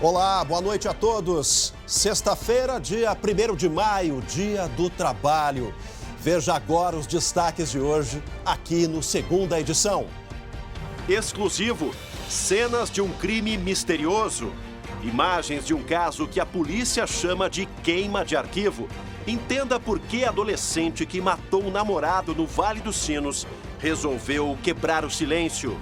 Olá, boa noite a todos. Sexta-feira, dia 1º de maio, Dia do Trabalho. Veja agora os destaques de hoje, aqui no Segunda Edição. Exclusivo, cenas de um crime misterioso. Imagens de um caso que a polícia chama de queima de arquivo. Entenda por que adolescente que matou um namorado no Vale dos Sinos resolveu quebrar o silêncio.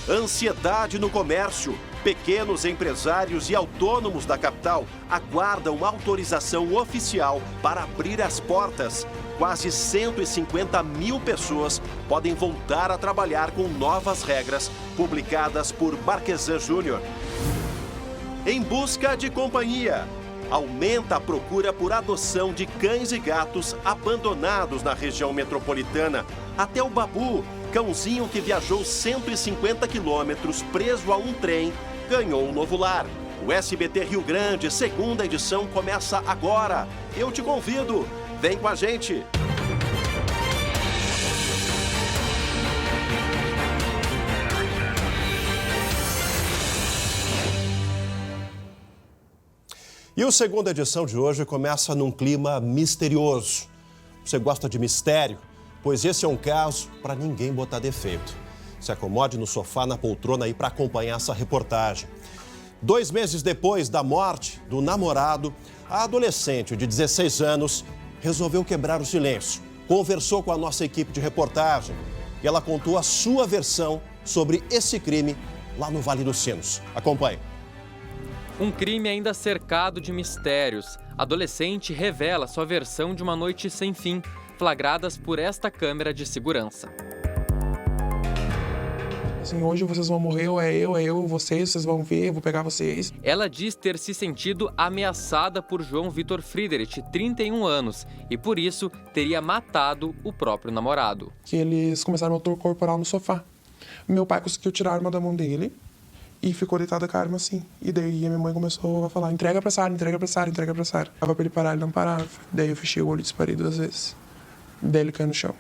Ansiedade no comércio. Pequenos empresários e autônomos da capital aguardam autorização oficial para abrir as portas. Quase 150 mil pessoas podem voltar a trabalhar com novas regras publicadas por Marquesan Júnior. Em busca de companhia. Aumenta a procura por adoção de cães e gatos abandonados na região metropolitana. Até o Babu, cãozinho que viajou 150 quilômetros preso a um trem, ganhou um novo lar. O SBT Rio Grande, Segunda Edição, começa agora. Eu te convido, vem com a gente. E o Segunda Edição de hoje começa num clima misterioso. Você gosta de mistério? Pois esse é um caso para ninguém botar defeito. Se acomode no sofá, na poltrona aí para acompanhar essa reportagem. 2 meses depois da morte do namorado, a adolescente de 16 anos resolveu quebrar o silêncio. Conversou com a nossa equipe de reportagem e ela contou a sua versão sobre esse crime lá no Vale dos Sinos. Acompanhe. Um crime ainda cercado de mistérios. Adolescente revela sua versão de uma noite sem fim, flagradas por esta câmera de segurança. Assim, hoje vocês vão morrer, ou é eu, vocês vão ver, eu vou pegar vocês. Ela diz ter se sentido ameaçada por João Vitor Friedrich, 31 anos, e por isso teria matado o próprio namorado. Que eles começaram a tortura corporal no sofá. Meu pai conseguiu tirar a arma da mão dele e ficou deitado com a arma assim. E daí a minha mãe começou a falar, entrega pra Sara, entrega pra Sara, entrega pra Sara. Tava pra ele parar, ele não parava. Daí eu fechei o olho e disparei 2 vezes. Daí ele caiu no chão.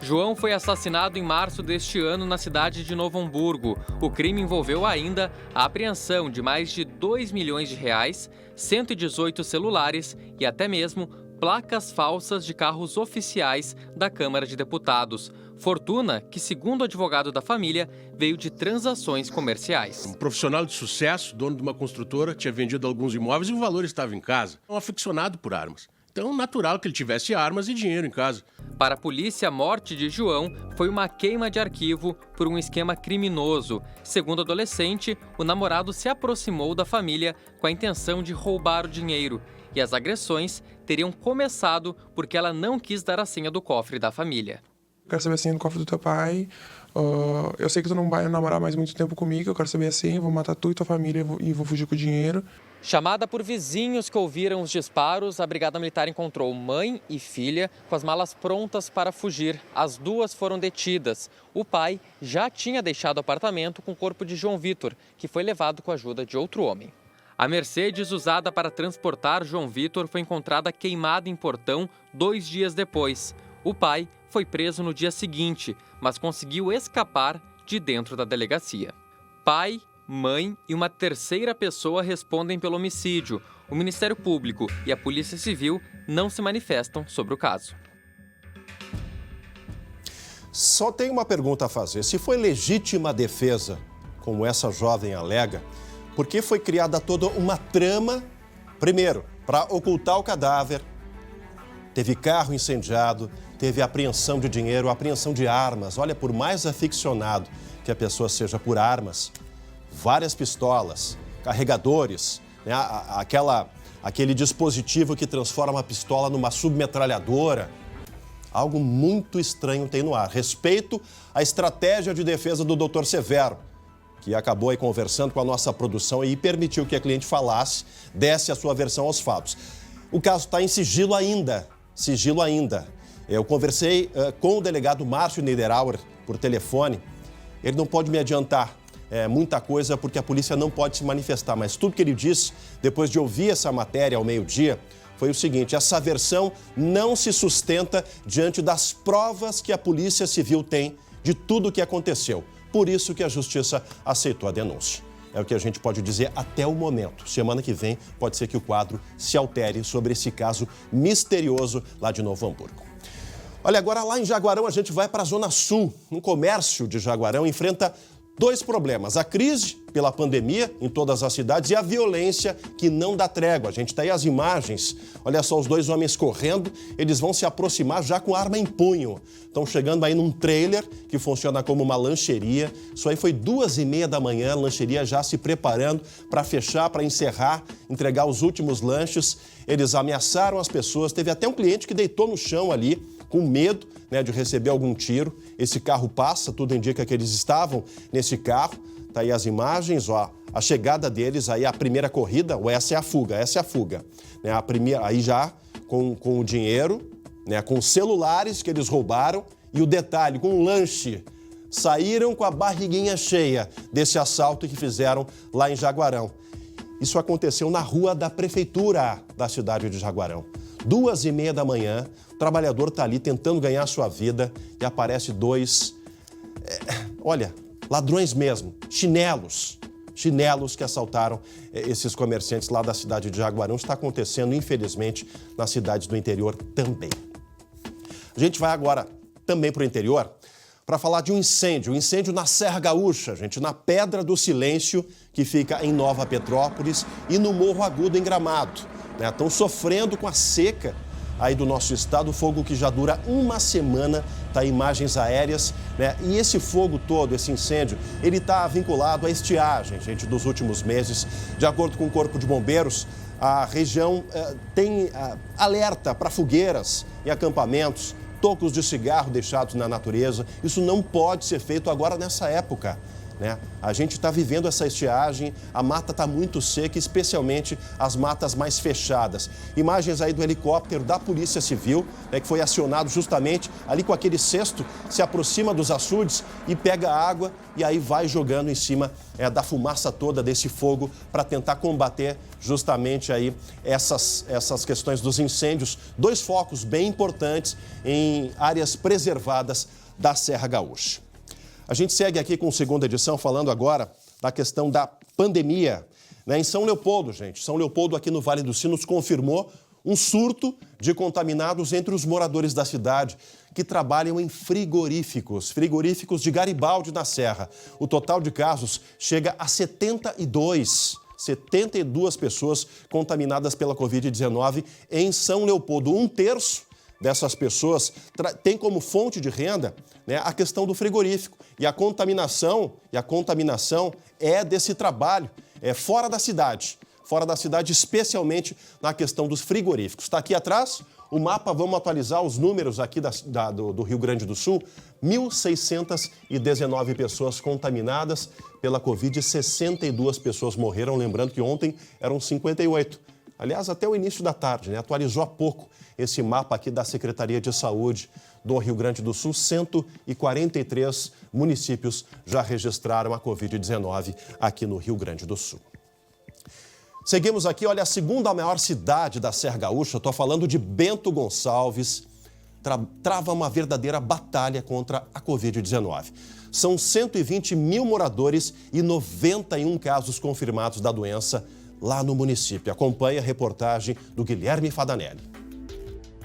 João foi assassinado em março deste ano na cidade de Novo Hamburgo. O crime envolveu ainda a apreensão de mais de R$2 milhões, 118 celulares e até mesmo placas falsas de carros oficiais da Câmara de Deputados. Fortuna que, segundo o advogado da família, veio de transações comerciais. Um profissional de sucesso, dono de uma construtora, tinha vendido alguns imóveis e o valor estava em casa. Um aficionado por armas. Então, natural que ele tivesse armas e dinheiro em casa. Para a polícia, a morte de João foi uma queima de arquivo por um esquema criminoso. Segundo o adolescente, o namorado se aproximou da família com a intenção de roubar o dinheiro. E as agressões teriam começado porque ela não quis dar a senha do cofre da família. Quero saber a senha do cofre do teu pai. Eu sei que tu não vai namorar mais muito tempo comigo. Eu quero saber a senha, vou matar tu e tua família e vou fugir com o dinheiro. Chamada por vizinhos que ouviram os disparos, a Brigada Militar encontrou mãe e filha com as malas prontas para fugir. As duas foram detidas. O pai já tinha deixado o apartamento com o corpo de João Vitor, que foi levado com a ajuda de outro homem. A Mercedes usada para transportar João Vitor foi encontrada queimada em Portão 2 dias depois. O pai foi preso no dia seguinte, mas conseguiu escapar de dentro da delegacia. Pai, mãe e uma terceira pessoa respondem pelo homicídio. O Ministério Público e a Polícia Civil não se manifestam sobre o caso. Só tem uma pergunta a fazer. Se foi legítima defesa, como essa jovem alega, por que foi criada toda uma trama, primeiro, para ocultar o cadáver? Teve carro incendiado, teve apreensão de dinheiro, apreensão de armas. Olha, por mais aficionado que a pessoa seja por armas, várias pistolas, carregadores, né? Aquele dispositivo que transforma a pistola numa submetralhadora. Algo muito estranho tem no ar. Respeito à estratégia de defesa do Dr. Severo, que acabou aí conversando com a nossa produção e permitiu que a cliente falasse, desse a sua versão aos fatos. O caso está em sigilo ainda. Eu conversei com o delegado Márcio Niederauer por telefone. Ele não pode me adiantar muita coisa porque a polícia não pode se manifestar, mas tudo que ele disse, depois de ouvir essa matéria ao meio-dia, foi o seguinte: essa versão não se sustenta diante das provas que a Polícia Civil tem de tudo o que aconteceu. Por isso que a Justiça aceitou a denúncia. É o que a gente pode dizer até o momento. Semana que vem pode ser que o quadro se altere sobre esse caso misterioso lá de Novo Hamburgo. Olha, agora lá em Jaguarão a gente vai para a Zona Sul. O comércio de Jaguarão enfrenta dois problemas: a crise pela pandemia em todas as cidades e a violência que não dá trégua. A gente está aí as imagens, olha só os dois homens correndo, eles vão se aproximar já com arma em punho. Estão chegando aí num trailer que funciona como uma lancheria. Isso aí foi 2h30 da manhã, a lancheria já se preparando para fechar, para encerrar, entregar os últimos lanches. Eles ameaçaram as pessoas, teve até um cliente que deitou no chão ali, com medo, né, de receber algum tiro. Esse carro passa, tudo indica que eles estavam nesse carro. Tá aí as imagens, ó, a chegada deles, aí a primeira corrida, ou essa é a fuga. Né, a primeira, aí já com o dinheiro, né, com os celulares que eles roubaram e o detalhe, com o lanche. Saíram com a barriguinha cheia desse assalto que fizeram lá em Jaguarão. Isso aconteceu na rua da prefeitura da cidade de Jaguarão. 2h30 da manhã, o trabalhador está ali tentando ganhar sua vida e aparece dois, ladrões mesmo, chinelos que assaltaram esses comerciantes lá da cidade de Jaguarão. Está acontecendo, infelizmente, nas cidades do interior também. A gente vai agora também para o interior para falar de um incêndio na Serra Gaúcha, gente, na Pedra do Silêncio, que fica em Nova Petrópolis, e no Morro Agudo, em Gramado. Estão sofrendo com a seca aí do nosso estado, fogo que já dura uma semana, tá aí imagens aéreas, né? E esse fogo todo, esse incêndio, ele está vinculado à estiagem, gente, dos últimos meses. De acordo com o Corpo de Bombeiros, a região tem alerta para fogueiras em acampamentos, tocos de cigarro deixados na natureza. Isso não pode ser feito agora nessa época, né? A gente está vivendo essa estiagem, a mata está muito seca, especialmente as matas mais fechadas. Imagens aí do helicóptero da Polícia Civil, né, que foi acionado justamente ali com aquele cesto, se aproxima dos açudes e pega a água e aí vai jogando em cima da fumaça toda desse fogo para tentar combater justamente aí essas questões dos incêndios. Dois focos bem importantes em áreas preservadas da Serra Gaúcha. A gente segue aqui com a segunda edição, falando agora da questão da pandemia, né? Em São Leopoldo, gente. São Leopoldo, aqui no Vale dos Sinos, confirmou um surto de contaminados entre os moradores da cidade que trabalham em frigoríficos de Garibaldi, na Serra. O total de casos chega a 72 pessoas contaminadas pela Covid-19 em São Leopoldo. 1/3 dessas pessoas tem como fonte de renda, né, a questão do frigorífico. E a contaminação é desse trabalho, fora da cidade, especialmente na questão dos frigoríficos. Está aqui atrás o mapa, vamos atualizar os números aqui do Rio Grande do Sul. 1.619 pessoas contaminadas pela Covid, 62 pessoas morreram, lembrando que ontem eram 58. Aliás, até o início da tarde, né? Atualizou há pouco esse mapa aqui da Secretaria de Saúde do Rio Grande do Sul. 143 municípios já registraram a Covid-19 aqui no Rio Grande do Sul. Seguimos aqui, olha, a segunda maior cidade da Serra Gaúcha, estou falando de Bento Gonçalves, trava uma verdadeira batalha contra a Covid-19. São 120 mil moradores e 91 casos confirmados da doença lá no município. Acompanhe a reportagem do Guilherme Fadanelli.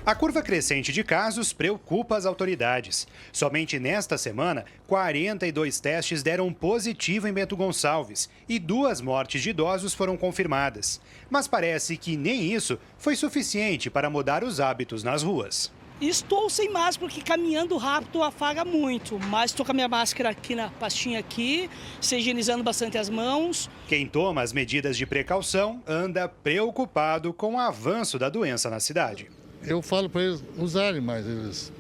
A curva crescente de casos preocupa as autoridades. Somente nesta semana, 42 testes deram positivo em Bento Gonçalves e 2 mortes de idosos foram confirmadas. Mas parece que nem isso foi suficiente para mudar os hábitos nas ruas. Estou sem máscara porque caminhando rápido afaga muito, mas estou com a minha máscara aqui na pastinha aqui, se higienizando bastante as mãos. Quem toma as medidas de precaução anda preocupado com o avanço da doença na cidade. Eu falo para eles usarem, mas eles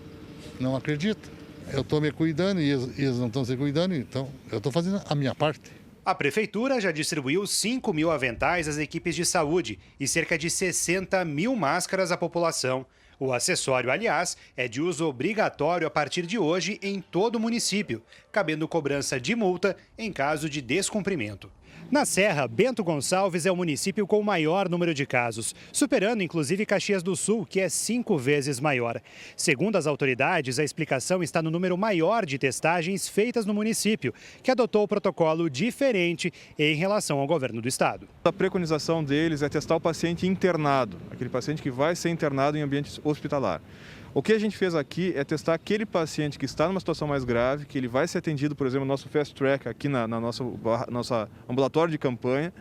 não acreditam. Eu estou me cuidando e eles não estão se cuidando, então eu estou fazendo a minha parte. A prefeitura já distribuiu 5 mil aventais às equipes de saúde e cerca de 60 mil máscaras à população. O acessório, aliás, é de uso obrigatório a partir de hoje em todo o município, cabendo cobrança de multa em caso de descumprimento. Na Serra, Bento Gonçalves é o município com o maior número de casos, superando inclusive Caxias do Sul, que é 5 vezes maior. Segundo as autoridades, a explicação está no número maior de testagens feitas no município, que adotou o protocolo diferente em relação ao governo do estado. A preconização deles é testar o paciente internado, aquele paciente que vai ser internado em ambiente hospitalar. O que a gente fez aqui é testar aquele paciente que está numa situação mais grave, que ele vai ser atendido, por exemplo, no nosso Fast Track aqui na nossa ambulatório de campanha,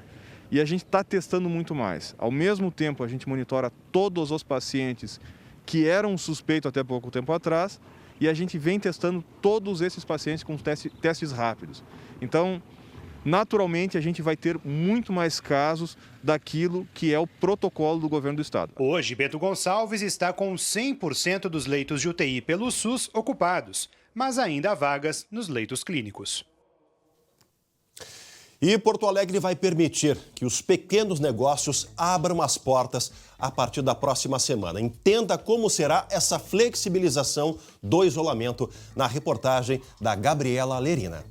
e a gente está testando muito mais. Ao mesmo tempo, a gente monitora todos os pacientes que eram suspeitos até pouco tempo atrás, e a gente vem testando todos esses pacientes com testes rápidos. Então, naturalmente, a gente vai ter muito mais casos daquilo que é o protocolo do governo do estado. Hoje, Bento Gonçalves está com 100% dos leitos de UTI pelo SUS ocupados, mas ainda há vagas nos leitos clínicos. E Porto Alegre vai permitir que os pequenos negócios abram as portas a partir da próxima semana. Entenda como será essa flexibilização do isolamento na reportagem da Gabriela Lerina.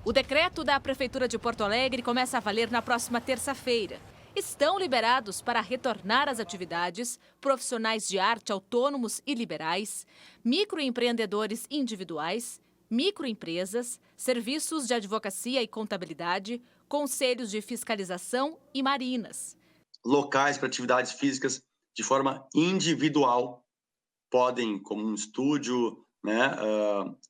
O decreto da Prefeitura de Porto Alegre começa a valer na próxima terça-feira. Estão liberados para retornar às atividades profissionais de arte autônomos e liberais, microempreendedores individuais, microempresas, serviços de advocacia e contabilidade, conselhos de fiscalização e marinas. Locais para atividades físicas de forma individual podem, como um estúdio,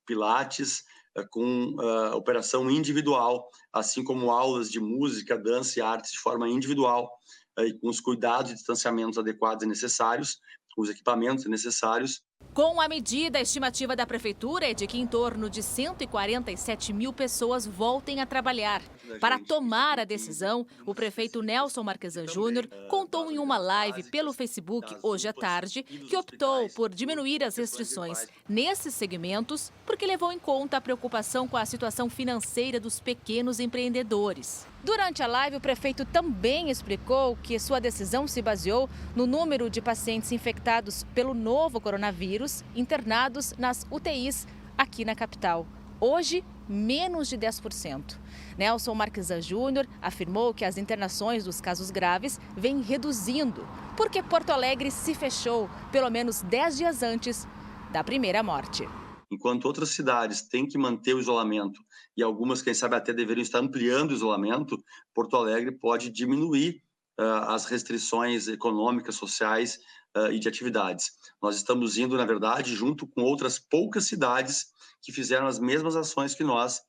pilates, com operação individual, assim como aulas de música, dança e artes de forma individual, e com os cuidados e distanciamentos adequados e necessários, os equipamentos necessários. Com a medida, a estimativa da Prefeitura é de que em torno de 147 mil pessoas voltem a trabalhar. Para tomar a decisão, o prefeito Nelson Marquesan Júnior contou em uma live pelo Facebook hoje à tarde que optou por diminuir as restrições nesses segmentos porque levou em conta a preocupação com a situação financeira dos pequenos empreendedores. Durante a live, o prefeito também explicou que sua decisão se baseou no número de pacientes infectados pelo novo coronavírus internados nas UTIs aqui na capital. Hoje, menos de 10%. Nelson Marquesan Júnior afirmou que as internações dos casos graves vêm reduzindo, porque Porto Alegre se fechou pelo menos 10 dias antes da primeira morte. Enquanto outras cidades têm que manter o isolamento e algumas, quem sabe, até deveriam estar ampliando o isolamento, Porto Alegre pode diminuir as restrições econômicas, sociais e de atividades. Nós estamos indo, na verdade, junto com outras poucas cidades que fizeram as mesmas ações que nós,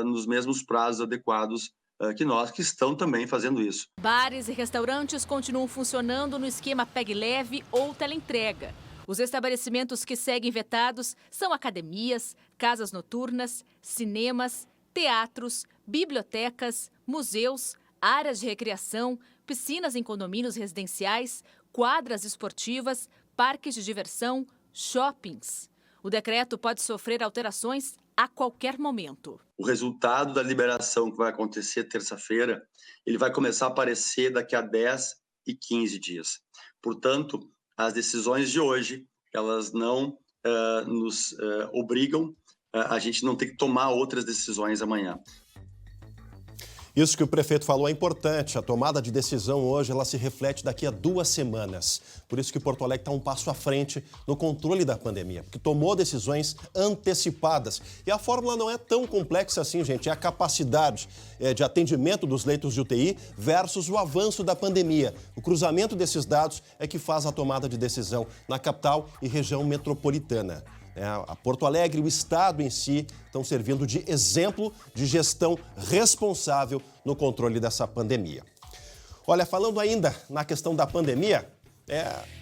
nos mesmos prazos adequados que nós, que estão também fazendo isso. Bares e restaurantes continuam funcionando no esquema Pegue Leve ou teleentrega. Os estabelecimentos que seguem vetados são academias, casas noturnas, cinemas, teatros, bibliotecas, museus, áreas de recreação, piscinas em condomínios residenciais, quadras esportivas, parques de diversão, shoppings. O decreto pode sofrer alterações a qualquer momento. O resultado da liberação que vai acontecer terça-feira, ele vai começar a aparecer daqui a 10 e 15 dias. Portanto, as decisões de hoje, elas não nos obrigam, a gente não tem que tomar outras decisões amanhã. Isso que o prefeito falou é importante. A tomada de decisão hoje, ela se reflete daqui a 2 semanas. Por isso que Porto Alegre está um passo à frente no controle da pandemia, porque tomou decisões antecipadas. E a fórmula não é tão complexa assim, gente. É a capacidade de atendimento dos leitos de UTI versus o avanço da pandemia. O cruzamento desses dados é que faz a tomada de decisão na capital e região metropolitana. A Porto Alegre e o Estado em si estão servindo de exemplo de gestão responsável no controle dessa pandemia. Olha, falando ainda na questão da pandemia,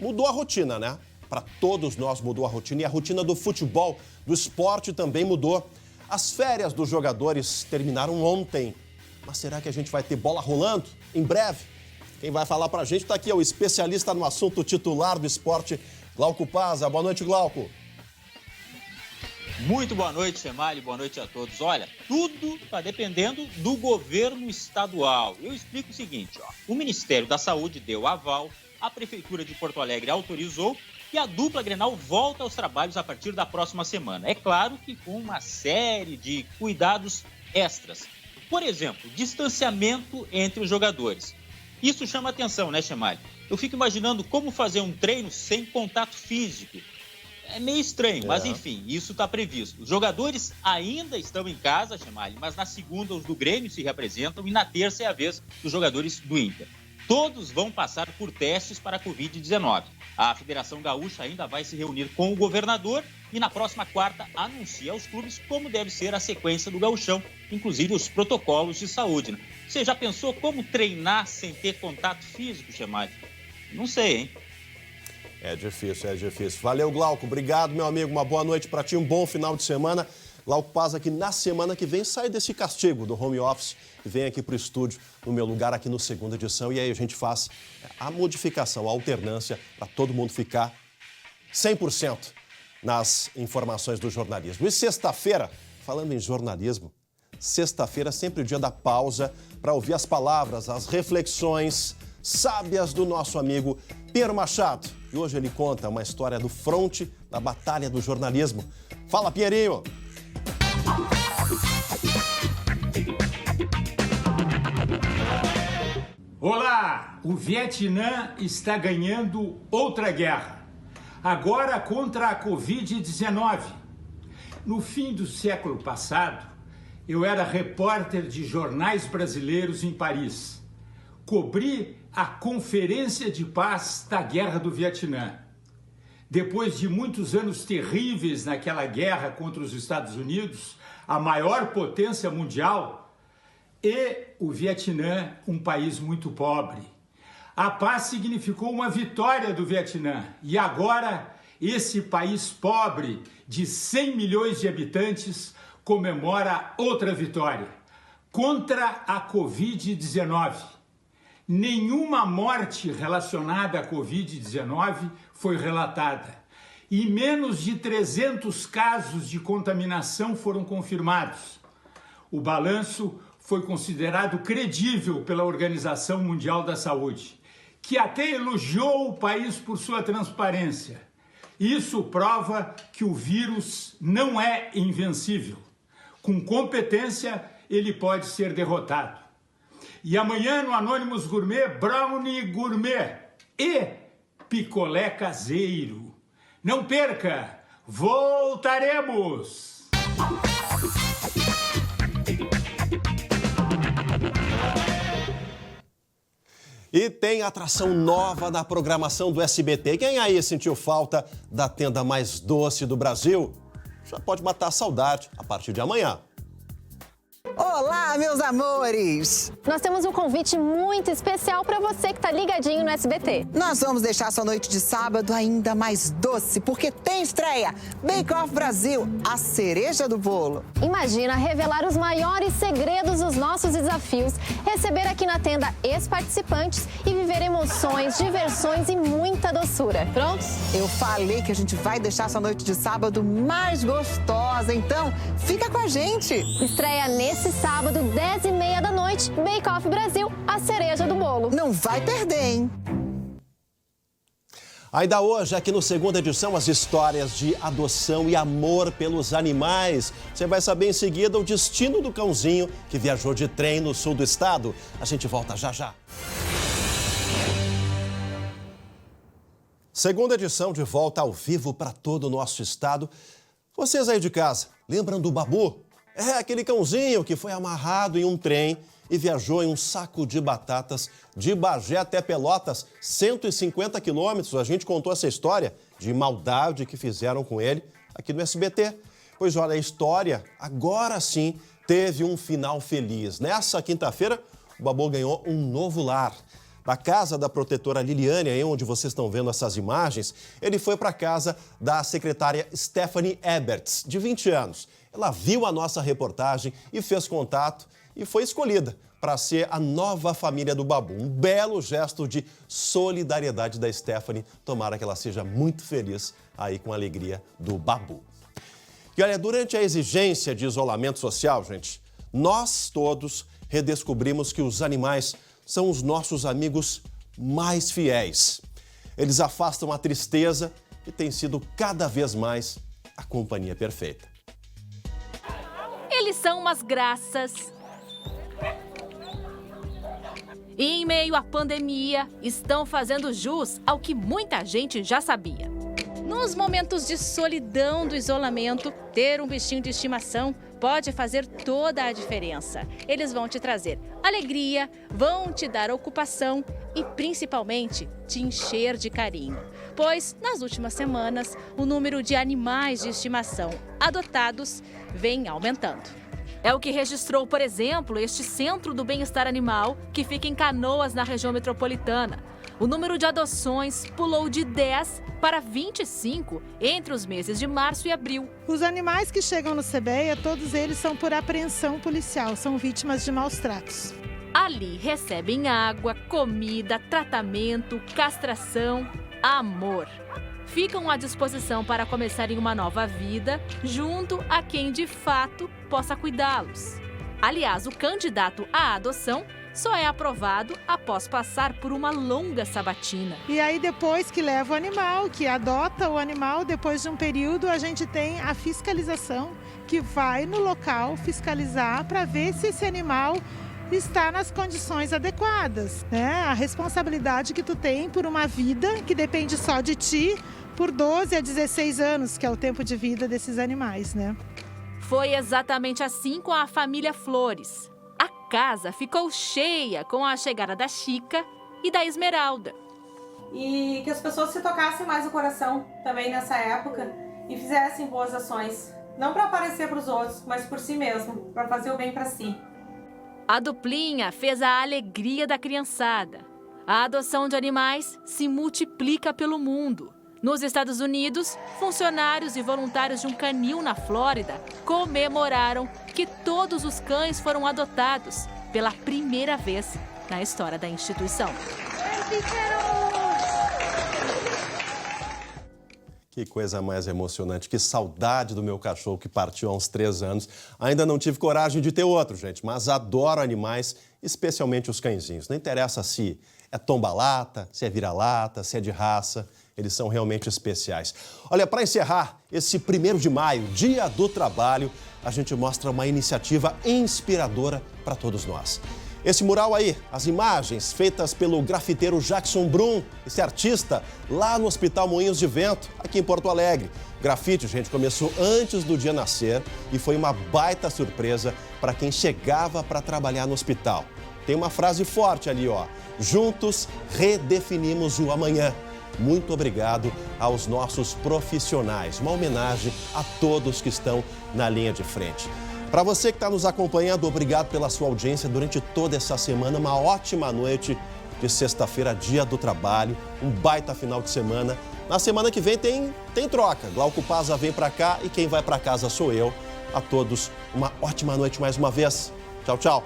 mudou a rotina, né? Para todos nós mudou a rotina e a rotina do futebol, do esporte também mudou. As férias dos jogadores terminaram ontem, mas será que a gente vai ter bola rolando em breve? Quem vai falar para a gente está aqui, é o especialista no assunto titular do esporte, Glauco Pazza. Boa noite, Glauco. Muito boa noite, Semali, boa noite a todos. Olha, tudo está dependendo do governo estadual. Eu explico o seguinte, o Ministério da Saúde deu aval, a Prefeitura de Porto Alegre autorizou e a dupla Grenal volta aos trabalhos a partir da próxima semana. É claro que com uma série de cuidados extras. Por exemplo, distanciamento entre os jogadores. Isso chama atenção, né, Chemali? Eu fico imaginando como fazer um treino sem contato físico. É meio estranho, mas enfim, isso está previsto. Os jogadores ainda estão em casa, Chemali, mas na segunda os do Grêmio se representam e na terça é a vez dos jogadores do Inter. Todos vão passar por testes para a Covid-19. A Federação Gaúcha ainda vai se reunir com o governador e na próxima quarta anuncia aos clubes como deve ser a sequência do gauchão, inclusive os protocolos de saúde. Né? Você já pensou como treinar sem ter contato físico, Chemali? Não sei, hein? É difícil, é difícil. Valeu, Glauco. Obrigado, meu amigo. Uma boa noite para ti, um bom final de semana. Glauco Paz aqui na semana que vem sai desse castigo do home office e vem aqui para o estúdio, no meu lugar aqui no Segunda Edição. E aí a gente faz a modificação, a alternância para todo mundo ficar 100% nas informações do jornalismo. E sexta-feira, falando em jornalismo, sexta-feira é sempre o dia da pausa para ouvir as palavras, as reflexões sábias do nosso amigo Piero Machado. E hoje ele conta uma história do fronte da batalha do jornalismo. Fala, Pierinho! Olá! O Vietnã está ganhando outra guerra. Agora contra a Covid-19. No fim do século passado, eu era repórter de jornais brasileiros em Paris. Cobri a Conferência de Paz da Guerra do Vietnã. Depois de muitos anos terríveis naquela guerra contra os Estados Unidos, a maior potência mundial, e o Vietnã, um país muito pobre. A paz significou uma vitória do Vietnã e agora esse país pobre de 100 milhões de habitantes comemora outra vitória contra a Covid-19. Nenhuma morte relacionada à Covid-19 foi relatada e menos de 300 casos de contaminação foram confirmados. O balanço foi considerado credível pela Organização Mundial da Saúde, que até elogiou o país por sua transparência. Isso prova que o vírus não é invencível. Com competência, ele pode ser derrotado. E amanhã no Anônimos Gourmet, brownie gourmet e picolé caseiro. Não perca, voltaremos! E tem atração nova na programação do SBT. Quem aí sentiu falta da tenda mais doce do Brasil? Já pode matar a saudade a partir de amanhã. Olá, meus amores! Nós temos um convite muito especial para você que está ligadinho no SBT. Nós vamos deixar sua noite de sábado ainda mais doce, porque tem estreia Bake Off Brasil, a cereja do bolo. Imagina revelar os maiores segredos dos nossos desafios, receber aqui na tenda ex-participantes e viver emoções, diversões e muita doçura. Prontos? Eu falei que a gente vai deixar sua noite de sábado mais gostosa, então fica com a gente. Estreia nesse sábado, 10h30 da noite, Bake Off Brasil, a cereja do bolo. Não vai perder, hein? Ainda hoje, aqui no Segunda Edição, as histórias de adoção e amor pelos animais. Você vai saber em seguida o destino do cãozinho que viajou de trem no sul do estado. A gente volta já já. Segunda Edição de volta ao vivo para todo o nosso estado. Vocês aí de casa, lembram do Babu? É aquele cãozinho que foi amarrado em um trem e viajou em um saco de batatas de Bagé até Pelotas, 150 quilômetros. A gente contou essa história de maldade que fizeram com ele aqui no SBT. Pois olha, a história agora sim teve um final feliz. Nessa quinta-feira, o Babu ganhou um novo lar. Da casa da protetora Liliane, aí onde vocês estão vendo essas imagens, ele foi para a casa da secretária Stephanie Eberts, de 20 anos. Ela viu a nossa reportagem e fez contato e foi escolhida para ser a nova família do Babu. Um belo gesto de solidariedade da Stephanie. Tomara que ela seja muito feliz aí com a alegria do Babu. E olha, durante a exigência de isolamento social, gente, nós todos redescobrimos que os animais são os nossos amigos mais fiéis. Eles afastam a tristeza e têm sido cada vez mais a companhia perfeita. Eles são umas graças. E em meio à pandemia, estão fazendo jus ao que muita gente já sabia. Nos momentos de solidão do isolamento, ter um bichinho de estimação pode fazer toda a diferença. Eles vão te trazer alegria, vão te dar ocupação e, principalmente, te encher de carinho. Pois, nas últimas semanas, o número de animais de estimação adotados vem aumentando. É o que registrou, por exemplo, este Centro do Bem-Estar Animal, que fica em Canoas, na região metropolitana. O número de adoções pulou de 10 para 25 entre os meses de março e abril. Os animais que chegam no CBEA, todos eles são por apreensão policial, são vítimas de maus tratos. Ali recebem água, comida, tratamento, castração, amor. Ficam à disposição para começarem uma nova vida junto a quem de fato possa cuidá-los. Aliás, o candidato à adoção só é aprovado após passar por uma longa sabatina. E aí depois que leva o animal, que adota o animal, depois de um período a gente tem a fiscalização, que vai no local fiscalizar para ver se esse animal está nas condições adequadas, né? A responsabilidade que tu tem por uma vida que depende só de ti por 12 a 16 anos, que é o tempo de vida desses animais, né? Foi exatamente assim com a família Flores. A casa ficou cheia com a chegada da Chica e da Esmeralda. E que as pessoas se tocassem mais o coração também nessa época e fizessem boas ações. Não para aparecer para os outros, mas por si mesmo, para fazer o bem para si. A duplinha fez a alegria da criançada. A adoção de animais se multiplica pelo mundo. Nos Estados Unidos, funcionários e voluntários de um canil na Flórida comemoraram que todos os cães foram adotados pela primeira vez na história da instituição. Que coisa mais emocionante, que saudade do meu cachorro que partiu há uns 3 anos. Ainda não tive coragem de ter outro, gente, mas adoro animais, especialmente os cãezinhos. Não interessa se é tomba-lata, se é vira-lata, se é de raça, eles são realmente especiais. Olha, para encerrar, esse 1º de maio, Dia do Trabalho, a gente mostra uma iniciativa inspiradora para todos nós. Esse mural aí, as imagens feitas pelo grafiteiro Jackson Brum, esse artista, lá no Hospital Moinhos de Vento, aqui em Porto Alegre. O grafite, gente, começou antes do dia nascer e foi uma baita surpresa para quem chegava para trabalhar no hospital. Tem uma frase forte ali, ó. Juntos redefinimos o amanhã. Muito obrigado aos nossos profissionais. Uma homenagem a todos que estão na linha de frente. Para você que está nos acompanhando, obrigado pela sua audiência durante toda essa semana. Uma ótima noite de sexta-feira, Dia do Trabalho. Um baita final de semana. Na semana que vem tem troca. Glauco Paza vem para cá e quem vai para casa sou eu. A todos, uma ótima noite mais uma vez. Tchau, tchau.